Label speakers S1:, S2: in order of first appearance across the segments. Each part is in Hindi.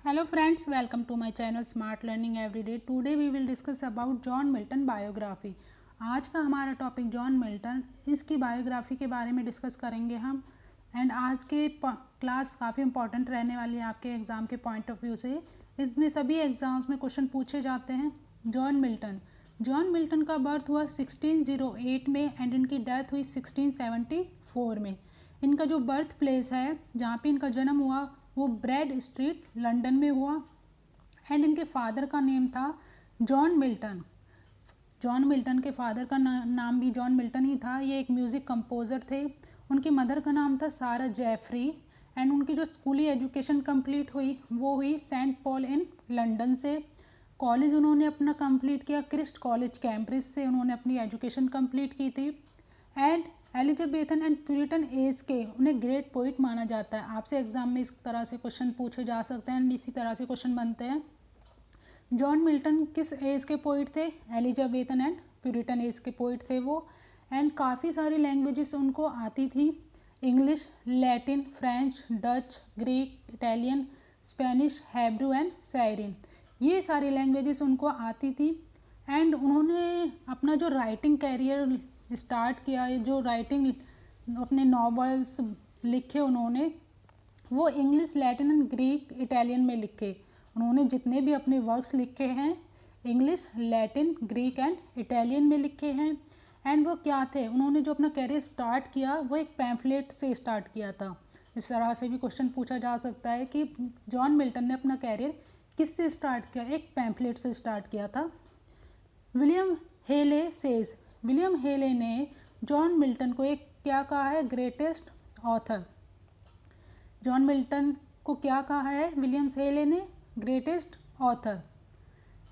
S1: Hello friends, welcome to my channel Smart Learning Everyday. Today we will discuss about John Milton biography. आज का हमारा टॉपिक जॉन मिल्टन, इसकी बायोग्राफी के बारे में डिस्कस करेंगे हम। एंड आज के क्लास काफ़ी इंपॉर्टेंट रहने वाली है आपके एग्ज़ाम के पॉइंट ऑफ व्यू से। इसमें सभी एग्ज़ाम्स में क्वेश्चन पूछे जाते हैं। जॉन मिल्टन का बर्थ हुआ 1608 में एंड इनकी डेथ हुई 1674 में। इनका जो बर्थ प्लेस है जहाँ पे इनका जन्म हुआ वो ब्रैड स्ट्रीट लंदन में हुआ। एंड इनके फादर का नेम था जॉन मिल्टन। जॉन मिल्टन के फादर का नाम भी जॉन मिल्टन ही था। ये एक म्यूज़िक कंपोज़र थे। उनकी मदर का नाम था सारा जेफरी। एंड उनकी जो स्कूली एजुकेशन कंप्लीट हुई वो हुई सेंट पॉल इन लंदन से। कॉलेज उन्होंने अपना कंप्लीट किया क्रिस्ट कॉलेज कैम्ब्रिज से उन्होंने अपनी एजुकेशन कंप्लीट की थी। And Elizabethan and Puritan age के उन्हें ग्रेट पोइट माना जाता है। आपसे एग्जाम में इस तरह से क्वेश्चन पूछे जा सकते हैं एंड इसी तरह से क्वेश्चन बनते हैं। जॉन मिल्टन किस एज के पोइट थे? एलिजाबेथन एंड प्यूरिटन एज के पोइट थे वो। एंड काफ़ी सारी लैंग्वेजेस उनको आती थी, English, Latin, French, Dutch, Greek, Italian, Spanish, Hebrew and साइरिन। ये सारी लैंग्वेजेस उनको आती थी। एंड उन्होंने अपना जो राइटिंग कैरियर स्टार्ट किया, जो राइटिंग अपने नॉवेल्स लिखे उन्होंने वो English, Latin and Greek, Italian में लिखे। उन्होंने जितने भी अपने वर्क्स लिखे हैं English, Latin, Greek and Italian में लिखे हैं। एंड वो क्या थे, उन्होंने जो अपना कैरियर स्टार्ट किया वो एक पैम्फलेट से स्टार्ट किया था। इस तरह से भी क्वेश्चन पूछा जा सकता है कि जॉन मिल्टन ने अपना कैरियर किस से स्टार्ट किया? एक पैम्फलेट से स्टार्ट किया था। विलियम हेले ने जॉन मिल्टन को एक क्या कहा है? Greatest author. जॉन मिल्टन को क्या कहा है विलियम हेले ने? Greatest author.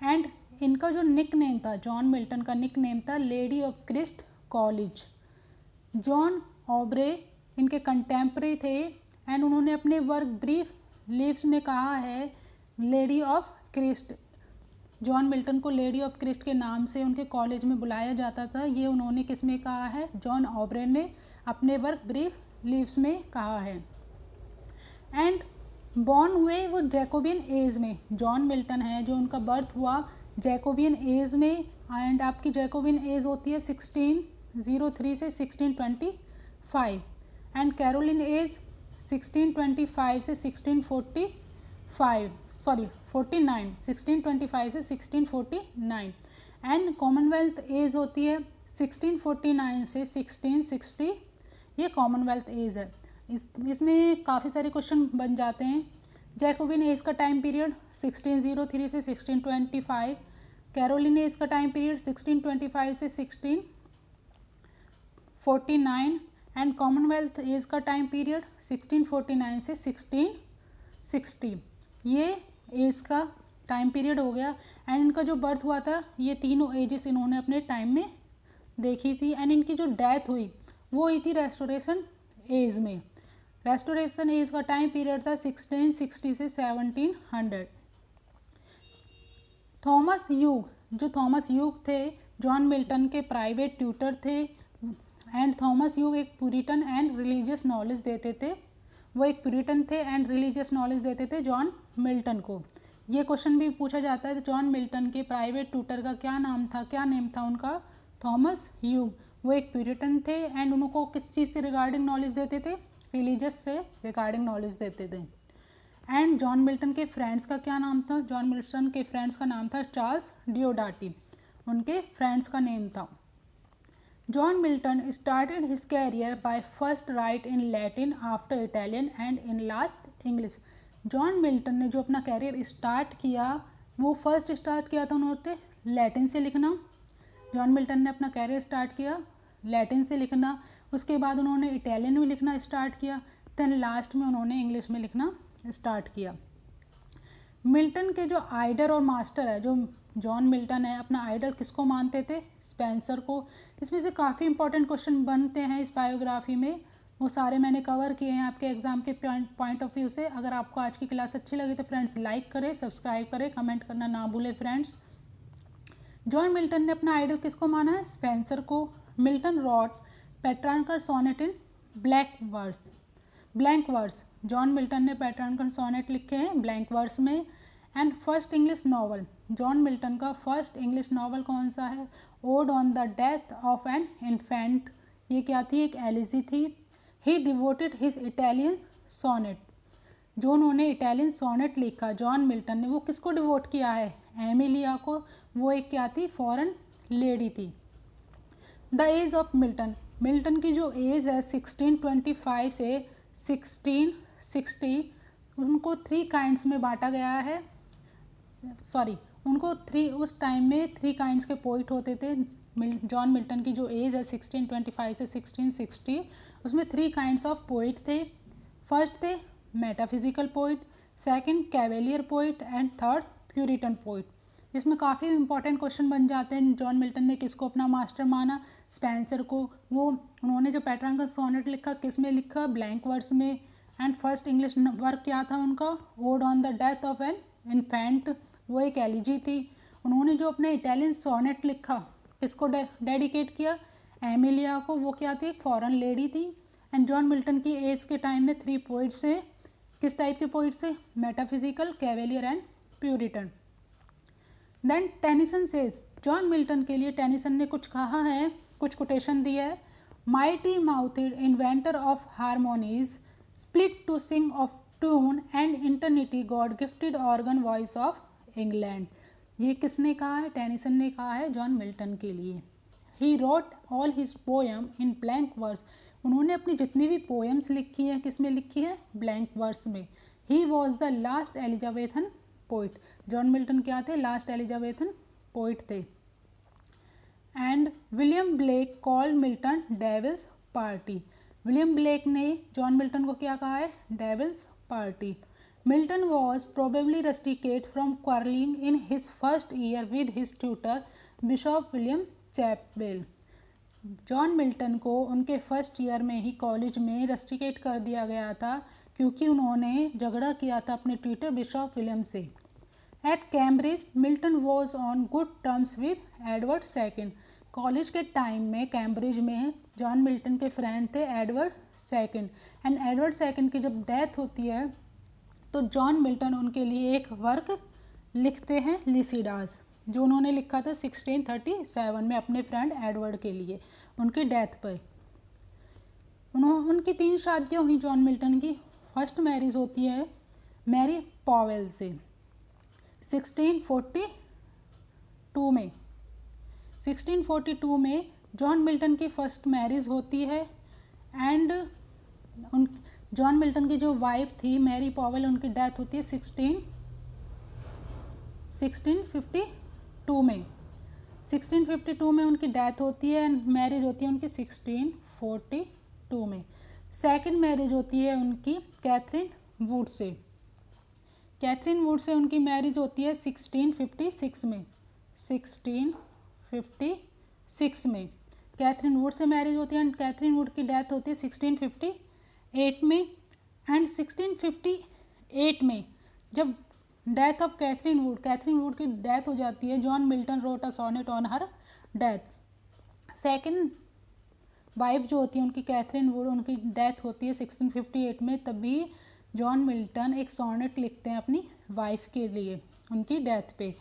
S1: एंड इनका जो निक नेम था, जॉन मिल्टन का निक नेम था lady of Christ college. John Aubrey इनके कंटेम्प्रेरी थे एंड उन्होंने अपने वर्क ब्रीफ लीव्स में कहा है lady of Christ. John Milton को लेडी ऑफ क्रिस्ट के नाम से उनके कॉलेज में बुलाया जाता था। ये उन्होंने किस में कहा है? जॉन ऑब्रे ने अपने वर्क ब्रीफ लीव्स में कहा है। एंड बॉर्न हुए वो जैकोबियन एज में। जॉन मिल्टन है जो उनका बर्थ हुआ जैकोबियन एज में। एंड आपकी जैकोबियन एज होती है 1603 से 1625। एंड कैरोलिन एज 1625 से 1649 से 1649। एंड कॉमनवेल्थ एज होती है 1649 से 1660। ये कॉमनवेल्थ एज है। इसमें काफ़ी सारे क्वेश्चन बन जाते हैं। जैकोबियन एज का टाइम पीरियड 1603 से 1625। कैरोलिन एज का टाइम पीरियड 1625 से 1649। एंड कॉमनवेल्थ एज का टाइम पीरियड 1649 से 1660। ये एज का टाइम पीरियड हो गया। एंड इनका जो बर्थ हुआ था ये तीनों एजेस इन्होंने अपने टाइम में देखी थी। एंड इनकी जो डेथ हुई वो हुई थी रेस्टोरेशन एज में। रेस्टोरेशन एज का टाइम पीरियड था 1660 से 1700। थॉमस ह्यूग थे जॉन मिल्टन के प्राइवेट ट्यूटर थे। एंड थॉमस ह्यूग एक प्यूरिटन एंड रिलीजियस नॉलेज देते थे। वो एक प्यूरिटन थे एंड रिलीजियस नॉलेज देते थे जॉन मिल्टन को। ये क्वेश्चन भी पूछा जाता है जॉन मिल्टन के प्राइवेट ट्यूटर का क्या नेम था उनका? Thomas Hugh. वो एक प्यूरिटन थे एंड उनको किस चीज़ से रिगार्डिंग नॉलेज देते थे? रिलीजियस से रिगार्डिंग नॉलेज देते थे। एंड जॉन मिल्टन के फ्रेंड्स का क्या नाम था? जॉन मिल्टन के फ्रेंड्स का नाम था चार्ल्स डियोडाटी। उनके फ्रेंड्स का नेम था। John Milton started his career by first write in Latin, after Italian and in last English. John Milton ने जो अपना कैरियर स्टार्ट किया वो फर्स्ट स्टार्ट किया था उन्होंने लैटिन से लिखना। जॉन मिल्टन ने अपना कैरियर स्टार्ट किया लैटिन से लिखना। उसके बाद उन्होंने इटालियन में लिखना स्टार्ट किया। देन लास्ट में उन्होंने इंग्लिश में लिखना स्टार्ट किया। मिल्टन के जो आइडल और मास्टर है, जो जॉन मिल्टन है, अपना आइडल किसको मानते थे? स्पेंसर को। इसमें से काफ़ी इंपॉर्टेंट क्वेश्चन बनते हैं इस बायोग्राफी में, वो सारे मैंने कवर किए हैं आपके एग्जाम के पॉइंट ऑफ व्यू से। अगर आपको आज की क्लास अच्छी लगी तो फ्रेंड्स लाइक करें, सब्सक्राइब करें, कमेंट करना ना भूलें फ्रेंड्स। जॉन मिल्टन ने अपना आइडल किसको माना है? स्पेंसर को। Milton wrote Petrarca sonnet in blank verse. John Milton ने पैटर्न सोनेट लिखे हैं ब्लैंक वर्स में। And first English novel, John Milton का फर्स्ट इंग्लिश नॉवल कौन सा है? Ode on the death of an infant. ये क्या थी? एक एलिजी थी। He devoted his Italian sonnet, जो उन्होंने इटालियन सोनेट लिखा जॉन मिल्टन ने, वो किसको डिवोट किया है? एमिलिया को। वो एक क्या थी? फॉरेन लेडी थी। The age of Milton, Milton की जो एज है 1625 से 1660, उनको 3 काइंड्स में बांटा गया है। उनको 3, उस टाइम में 3 काइंड्स के पोइट होते थे। जॉन मिल्टन की जो एज है 1625 से 1660, उसमें 3 काइंड्स ऑफ पोइट थे। फर्स्ट थे metaphysical poet, second cavalier poet and third Puritan poet. इसमें काफ़ी इंपॉर्टेंट क्वेश्चन बन जाते हैं। जॉन मिल्टन ने किसको अपना मास्टर माना? स्पेंसर को। वो उन्होंने जो पैटर्न का सोनेट लिखा किस में लिखा? ब्लैंक वर्स में। एंड फर्स्ट इंग्लिश वर्क क्या था उनका? Odd on the death of an infant, वो एक एलिजी थी। उन्होंने जो अपना इटालियन सोनेट लिखा किसको डेडिकेट किया? एमिलिया को। वो क्या थी? एक फॉरेन लेडी थी। एंड जॉन मिल्टन की एज के टाइम में 3 पोइट्स थे। किस टाइप के पोइट्स थे? Metaphysical, cavalier and Puritan. Then Tennyson says, John Milton के लिए टेनिसन ने कुछ कहा है, कुछ कोटेशन दिया है। Mighty mouthed inventor of harmonies, split to sing of tune and eternity, God gifted organ voice of England. ये किसने कहा है? टेनिसन ने कहा है जॉन मिल्टन के लिए। He wrote all his poem in blank verse, उन्होंने अपनी जितनी भी पोएम्स लिखी हैं किस में लिखी है? ब्लैंक वर्स में। He was the last Elizabethan poet, John Milton क्या थे? लास्ट एलिजाबेथन पोइट थे। And William Blake called Milton devil's party, William Blake ने जॉन मिल्टन को क्या कहा है? Devil's party. Milton was probably rusticate from quarrelling in his first year with his tutor Bishop William Chappell, John Milton को उनके फर्स्ट ईयर में ही कॉलेज में रस्टिकेट कर दिया गया था क्योंकि उन्होंने झगड़ा किया था अपने ट्यूटर बिशॉप विलियम से। At Cambridge Milton was on good terms with Edward second, college के टाइम में कैम्ब्रिज में जॉन मिल्टन के फ्रेंड थे Edward second. And Edward second की जब डेथ होती है तो जॉन मिल्टन उनके लिए एक वर्क लिखते हैं लिसिडास, जो उन्होंने लिखा था 1637 में अपने फ्रेंड एडवर्ड के लिए उनकी डेथ पर। उनकी 3 शादियाँ हुई जॉन मिल्टन की। फर्स्ट मैरिज होती है मैरी पॉवेल से 1642 में। 1642 में जॉन मिल्टन की फर्स्ट मैरिज होती है। एंड जॉन मिल्टन की जो वाइफ थी मैरी पॉवेल, उनकी डेथ होती है 1652 में। 1652 में उनकी डेथ होती है एंड मैरिज होती है उनकी 1642 में। सेकंड मैरिज होती है उनकी कैथरीन वुड से। कैथरीन वुड से उनकी मैरिज होती है 1656 में। 1656 में कैथरीन वुड से मैरिज होती है एंड कैथरीन वुड की डेथ होती है 1658 में। एंड 1658 में जब डेथ ऑफ कैथरीन वुड की डेथ हो जाती है, John Milton wrote a sonnet on her death. Second wife जो होती है उनकी कैथरीन वुड, उनकी डेथ होती है 1658 में, तभी जॉन मिल्टन एक सोनेट लिखते हैं अपनी वाइफ के लिए उनकी डेथ पे।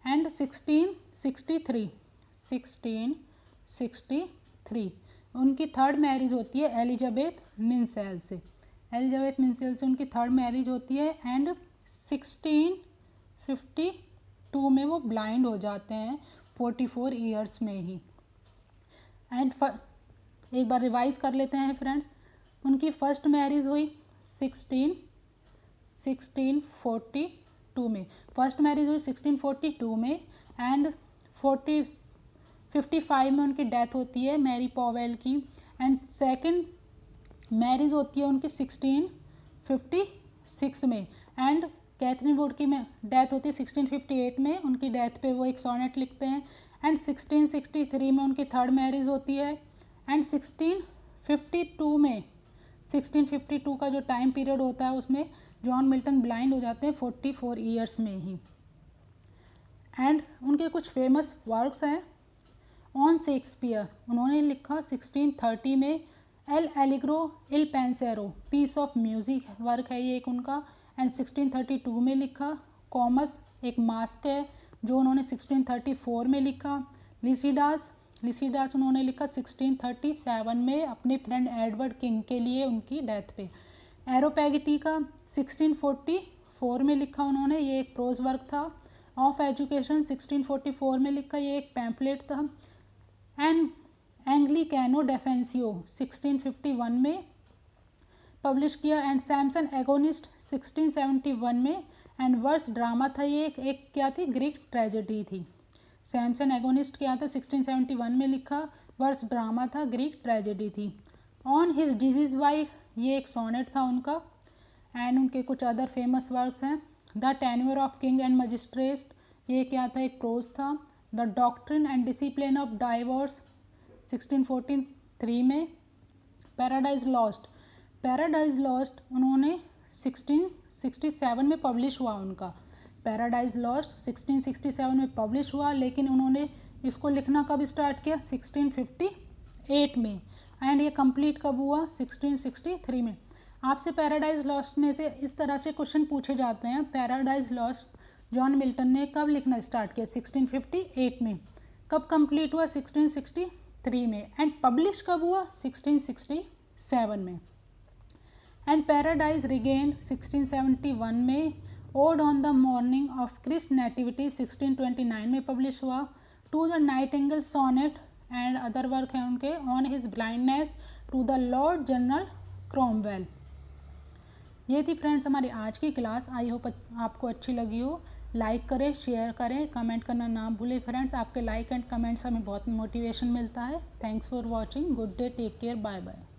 S1: एंड 1663 उनकी थर्ड मैरिज होती है एलिजाबेथ मिंसेल से। एलिजाबेथ मिंसेल से उनकी थर्ड मैरिज होती है एंड 1652 में वो ब्लाइंड हो जाते हैं 44 ईयर्स में ही। एंड एक बार रिवाइज कर लेते हैं फ्रेंड्स। उनकी फर्स्ट मैरिज हुई 1642 में, फर्स्ट मैरिज हुई 1642 में एंड 55 में उनकी डेथ होती है मैरी पॉवेल की। एंड सेकंड मैरिज होती है उनकी 1656 में एंड कैथरीन वुड की डेथ होती है 1658 में। उनकी डेथ पे वो एक सोनेट लिखते हैं। एंड 1663 में उनकी थर्ड मैरिज होती है एंड 1652 का जो टाइम पीरियड होता है उसमें जॉन मिल्टन ब्लाइंड हो जाते हैं 44 ईयर्स में ही। एंड उनके कुछ फेमस वर्क्स हैं। ऑन शेक्सपियर उन्होंने लिखा 1630 में L Allegro Il Penseroso piece of music work है ये एक उनका, एंड 1632 में लिखा। कॉमस एक मास्क है जो उन्होंने 1634 में लिखा। लिसिडास उन्होंने लिखा 1637 में अपने फ्रेंड एडवर्ड किंग के लिए उनकी डेथ पे। एरोपैगिटिका 1644 में लिखा उन्होंने, ये एक प्रोज वर्क था। ऑफ एजुकेशन 1644 में लिखा, ये एक पैम्फलेट था। एंड एंग्लिकैनो डेफेंसियो 1651 में पब्लिश किया। एंड सैमसन एगोनिस्ट 1671 में। एंड वर्स ड्रामा था ये एक क्या थी, ग्रीक ट्रेजेडी थी। सैमसन एगोनिस्ट क्या था, 1671 में लिखा। वर्स ड्रामा था, ग्रीक ट्रेजेडी थी। ऑन हिज डिजीज वाइफ ये एक सोनेट था उनका। एंड उनके कुछ अदर फेमस वर्क्स हैं। The tenure of king and magistrate ये क्या था, एक प्रोज था। The doctrine and discipline of divorce 1643 में। पैराडाइज लॉस्ट उन्होंने 1667 में पब्लिश हुआ उनका। पैराडाइज लॉस्ट 1667 में पब्लिश हुआ, लेकिन उन्होंने इसको लिखना कब स्टार्ट किया, 1658 में। एंड ये कंप्लीट कब हुआ, 1663 में। आपसे पैराडाइज लॉस्ट में से इस तरह से क्वेश्चन पूछे जाते हैं। पैराडाइज लॉस्ट जॉन मिल्टन ने कब लिखना स्टार्ट किया, 1658 में। कब कंप्लीट हुआ, 1663 में। एंड पब्लिश कब हुआ, 1667 में। एंड पैराडाइज रिगेन्ड 1671 में। Ode on the morning of Christ nativity 1629 में पब्लिश हुआ। To the nightingale sonnet and other work है उनके। On his blindness to the lord general Cromwell. ये थी फ्रेंड्स हमारी आज की क्लास। आई होप आपको अच्छी लगी हो। लाइक करें, शेयर करें, कमेंट करना ना भूलें फ्रेंड्स। आपके लाइक एंड कमेंट्स हमें बहुत मोटिवेशन मिलता है। Thanks for watching. Good day, take care, bye bye.